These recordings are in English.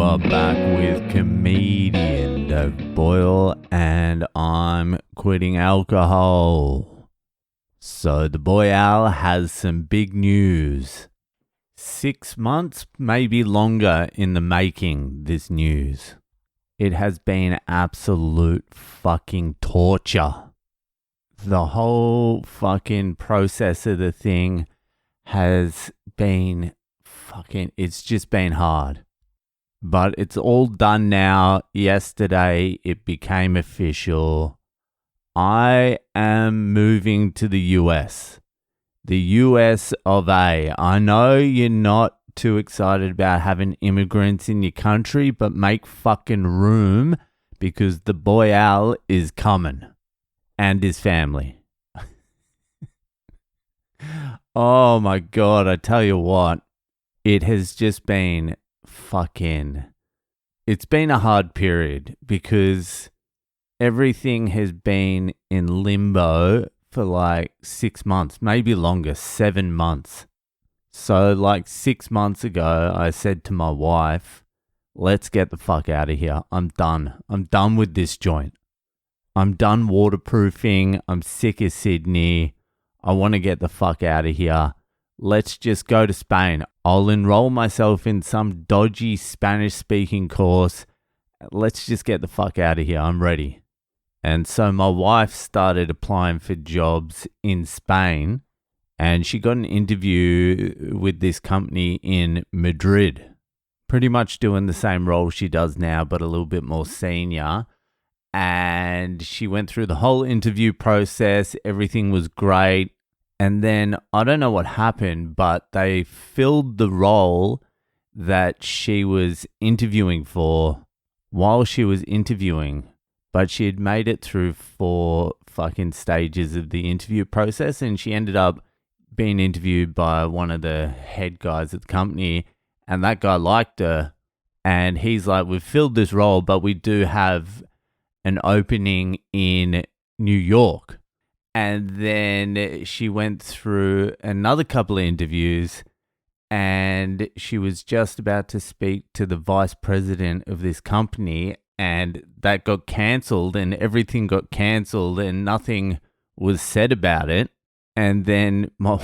You're back with comedian Dave Boyle, and I'm quitting alcohol. So the boy Al has some big news. 6 months, maybe longer in the making, this news. It has been absolute fucking torture. The whole fucking process of the thing has been it's just been hard. But it's all done now. Yesterday, it became official. I am moving to the US. The US of A. I know you're not too excited about having immigrants in your country, but make fucking room because the boy Al is coming. And his family. Oh my God, I tell you what. It has just been it's been a hard period because everything has been in limbo for like 6 months, maybe longer, 7 months. So like 6 months ago, I said to my wife, let's get the fuck out of here. I'm done. I'm done with this joint. I'm done waterproofing. I'm sick of Sydney. I want to get the fuck out of here. Let's just go to Spain. I'll enroll myself in some dodgy Spanish-speaking course. Let's just get the fuck out of here. I'm ready. And so my wife started applying for jobs in Spain, and she got an interview with this company in Madrid. Pretty much doing the same role she does now, but a little bit more senior. And she went through the whole interview process. Everything was great. And then I don't know what happened, but they filled the role that she was interviewing for while she was interviewing. But she had made it through 4 fucking stages of the interview process, and she ended up being interviewed by one of the head guys at the company, and that guy liked her. And he's like, we've filled this role, but we do have an opening in New York. And then she went through another couple of interviews, and she was just about to speak to the vice president of this company, and that got cancelled, and everything got cancelled, and nothing was said about it. And then my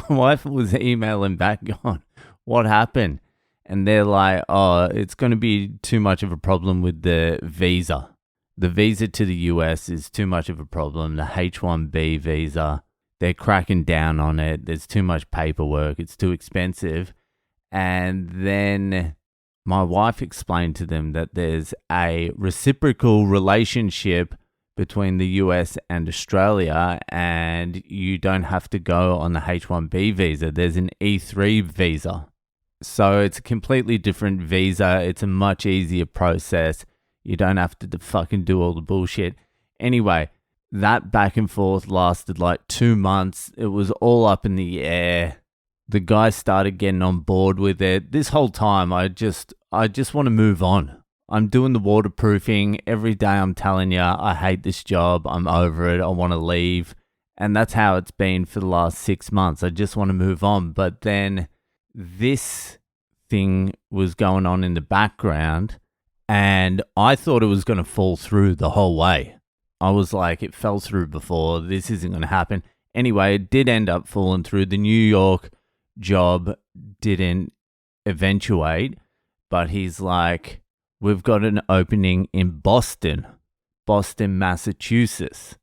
wife was emailing back going, what happened? And they're like, oh, it's going to be too much of a problem with the visa. The visa to the US is too much of a problem. The H-1B visa, they're cracking down on it. There's too much paperwork. It's too expensive. And then my wife explained to them that there's a reciprocal relationship between the US and Australia, and you don't have to go on the H-1B visa. There's an E3 visa. So it's a completely different visa. It's a much easier process. You don't have to fucking do all the bullshit. Anyway, that back and forth lasted like 2 months. It was all up in the air. The guy started getting on board with it. This whole time, I just want to move on. I'm doing the waterproofing. Every day I'm telling you, I hate this job. I'm over it. I want to leave. And that's how it's been for the last 6 months. I just want to move on. But then this thing was going on in the background, and I thought it was going to fall through the whole way. I was like, it fell through before. This isn't going to happen. Anyway, it did end up falling through. The New York job didn't eventuate, but he's like, we've got an opening in Boston, Massachusetts.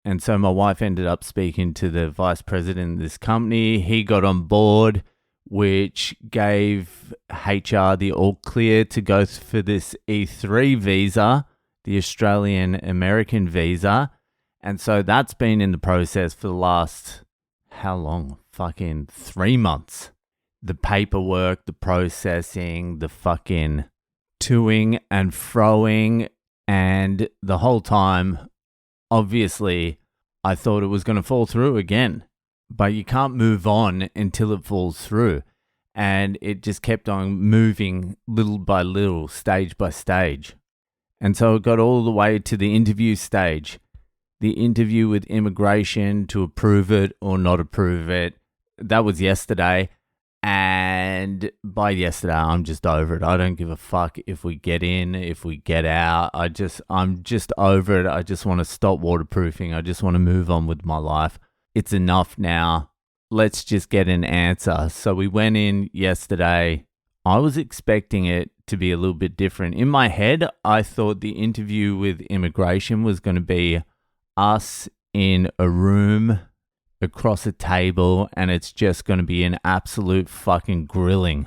And so my wife ended up speaking to the vice president of this company. He got on board, which gave HR the all clear to go for this E3 visa, the Australian American visa. And so that's been in the process for the last, how long? Fucking 3 months. The paperwork, the processing, the fucking toing and froing. And the whole time, obviously, I thought it was going to fall through again. But you can't move on until it falls through. And it just kept on moving little by little, stage by stage. And so it got all the way to the interview stage. The interview with immigration to approve it or not approve it. That was yesterday. And And by yesterday, I'm just over it. I don't give a fuck if we get in, if we get out. I'm just over it. I just want to stop waterproofing. I just want to move on with my life. It's enough now. Let's just get an answer. So we went in yesterday. I was expecting it to be a little bit different. In my head, I thought the interview with immigration was going to be us in a room across a table, and it's just going to be an absolute fucking grilling.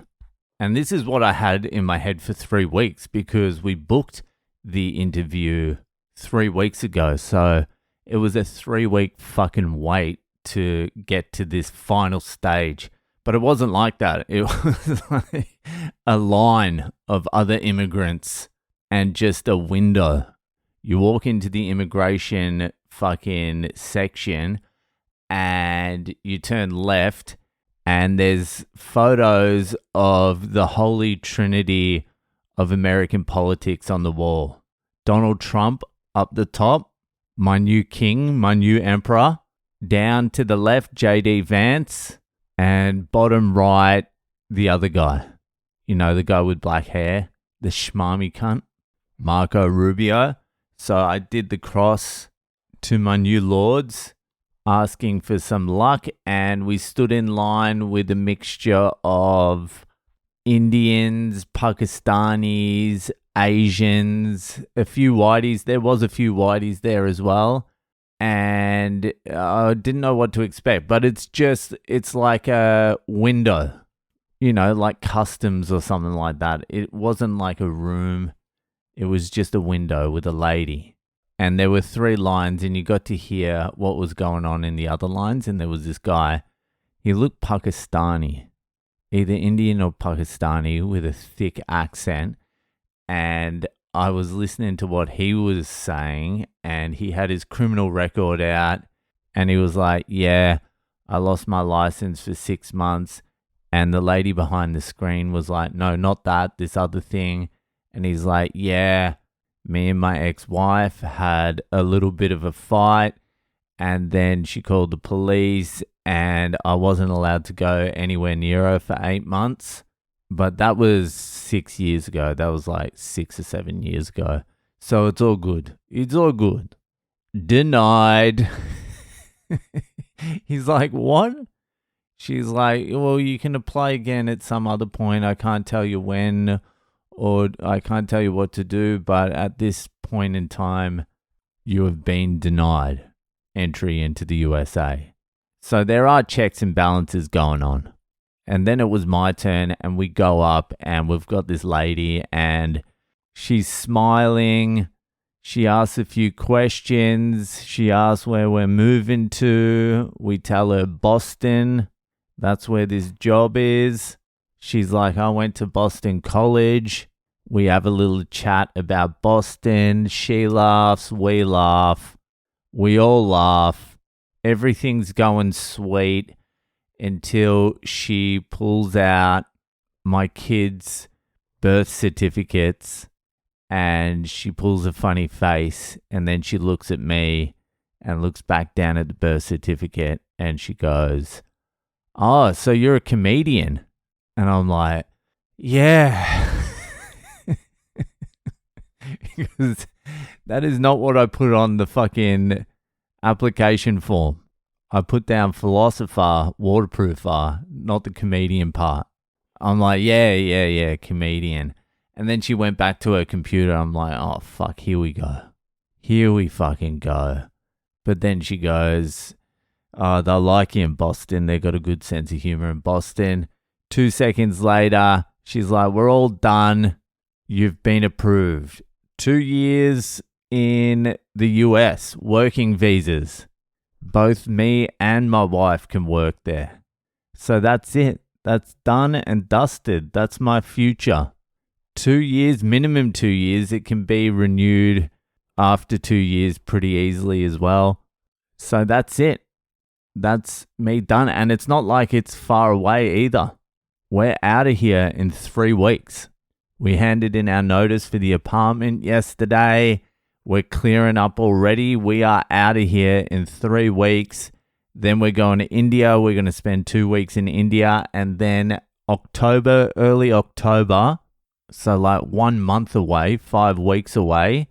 And this is what I had in my head for 3 weeks, because we booked the interview 3 weeks ago. So it was a 3-week fucking wait to get to this final stage. But it wasn't like that. It was like a line of other immigrants and just a window. You walk into the immigration fucking section and you turn left, and there's photos of the holy trinity of American politics on the wall. Donald Trump up the top, my new king, my new emperor. Down to the left, J.D. Vance, and bottom right, the other guy. You know, the guy with black hair, the schmarmy cunt, Marco Rubio. So I did the cross to my new lords, asking for some luck, and we stood in line with a mixture of Indians, Pakistanis, Asians, a few whiteys. There was a few whiteys there as well, and I didn't know what to expect, but it's like a window, you know, like customs or something like that. It wasn't like a room. It was just a window with a lady. And there were 3 lines, and you got to hear what was going on in the other lines. And there was this guy, he looked Pakistani, either Indian or Pakistani, with a thick accent. And I was listening to what he was saying, and he had his criminal record out. And he was like, yeah, I lost my license for 6 months. And the lady behind the screen was like, no, not that, this other thing. And he's like, yeah, me and my ex-wife had a little bit of a fight, and then she called the police, and I wasn't allowed to go anywhere near her for 8 months. But that was 6 years ago. That was like 6 or 7 years ago. So it's all good. It's all good. Denied. He's like, what? She's like, well, you can apply again at some other point. I can't tell you when, or I can't tell you what to do, but at this point in time, you have been denied entry into the USA. So there are checks and balances going on. And then it was my turn, and we go up, and we've got this lady, and she's smiling. She asks a few questions. She asks where we're moving to. We tell her Boston. That's where this job is. She's like, I went to Boston College. We have a little chat about Boston. She laughs. We laugh. We all laugh. Everything's going sweet until she pulls out my kids' birth certificates, and she pulls a funny face, and then she looks at me and looks back down at the birth certificate, and she goes, oh, so you're a comedian? And I'm like, yeah. Because that is not what I put on the fucking application form. I put down philosopher, waterproofer, not the comedian part. I'm like, yeah, comedian. And then she went back to her computer. I'm like, oh, fuck, here we go. Here we fucking go. But then she goes, oh, they'll like you in Boston. They got a good sense of humor in Boston. 2 seconds later, she's like, we're all done. You've been approved. 2 years in the US, working visas. Both me and my wife can work there. So that's it. That's done and dusted. That's my future. 2 years, minimum 2 years. It can be renewed after 2 years pretty easily as well. So that's it. That's me done. And it's not like it's far away either. We're out of here in 3 weeks. We handed in our notice for the apartment yesterday. We're clearing up already. We are out of here in 3 weeks. Then we're going to India. We're going to spend 2 weeks in India. And then October, early October, so like 1 month away, 5 weeks away,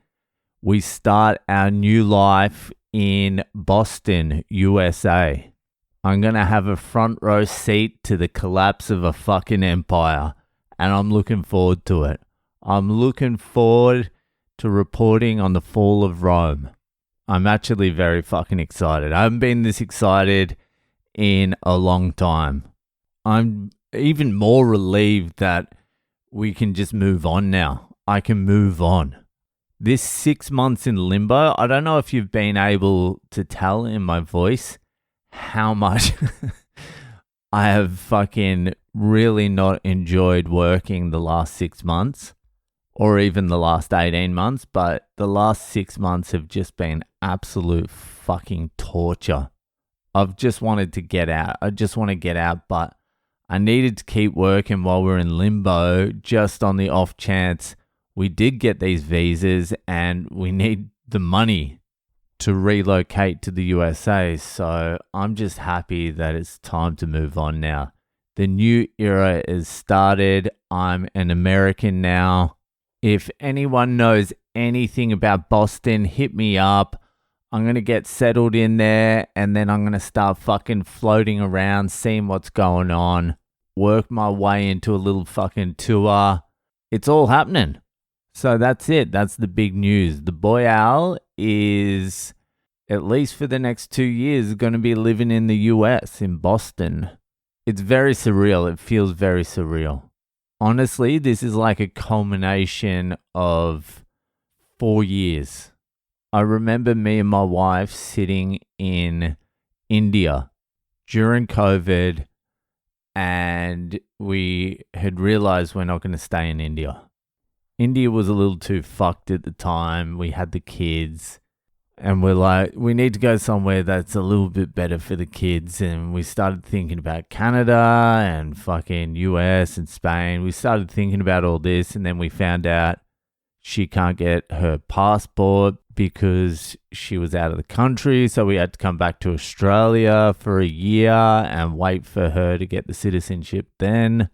we start our new life in Boston, USA. I'm going to have a front row seat to the collapse of a fucking empire, and I'm looking forward to it. I'm looking forward to reporting on the fall of Rome. I'm actually very fucking excited. I haven't been this excited in a long time. I'm even more relieved that we can just move on now. I can move on. This 6 months in limbo, I don't know if you've been able to tell in my voice how much I have fucking really not enjoyed working the last 6 months or even the last 18 months, but the last 6 months have just been absolute fucking torture. I've just wanted to get out. I just want to get out, but I needed to keep working while we're in limbo just on the off chance we did get these visas and we need the money to relocate to the USA. So I'm just happy that it's time to move on now. The new era is started. I'm an American now. If anyone knows anything about Boston, hit me up. I'm going to get settled in there and then I'm going to start fucking floating around, seeing what's going on, work my way into a little fucking tour. It's all happening. So that's it. That's the big news. The Boyle is, at least for the next 2 years, going to be living in the US, in Boston. It's very surreal. It feels very surreal. Honestly, this is like a culmination of 4 years. I remember me and my wife sitting in India during COVID, and we had realized we're not going to stay in India. India was a little too fucked at the time. We had the kids, and we're like, we need to go somewhere that's a little bit better for the kids. And we started thinking about Canada and fucking US and Spain. We started thinking about all this, and then we found out she can't get her passport because she was out of the country. So we had to come back to Australia for a year and wait for her to get the citizenship then.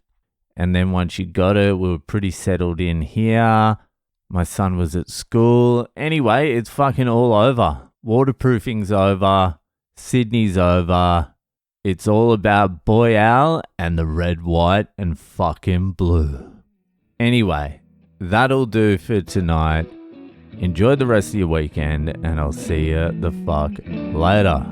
And then once she got it, we were pretty settled in here. My son was at school. Anyway, it's fucking all over. Waterproofing's over. Sydney's over. It's all about Boyle and the red, white, and fucking blue. Anyway, that'll do for tonight. Enjoy the rest of your weekend, and I'll see you the fuck later.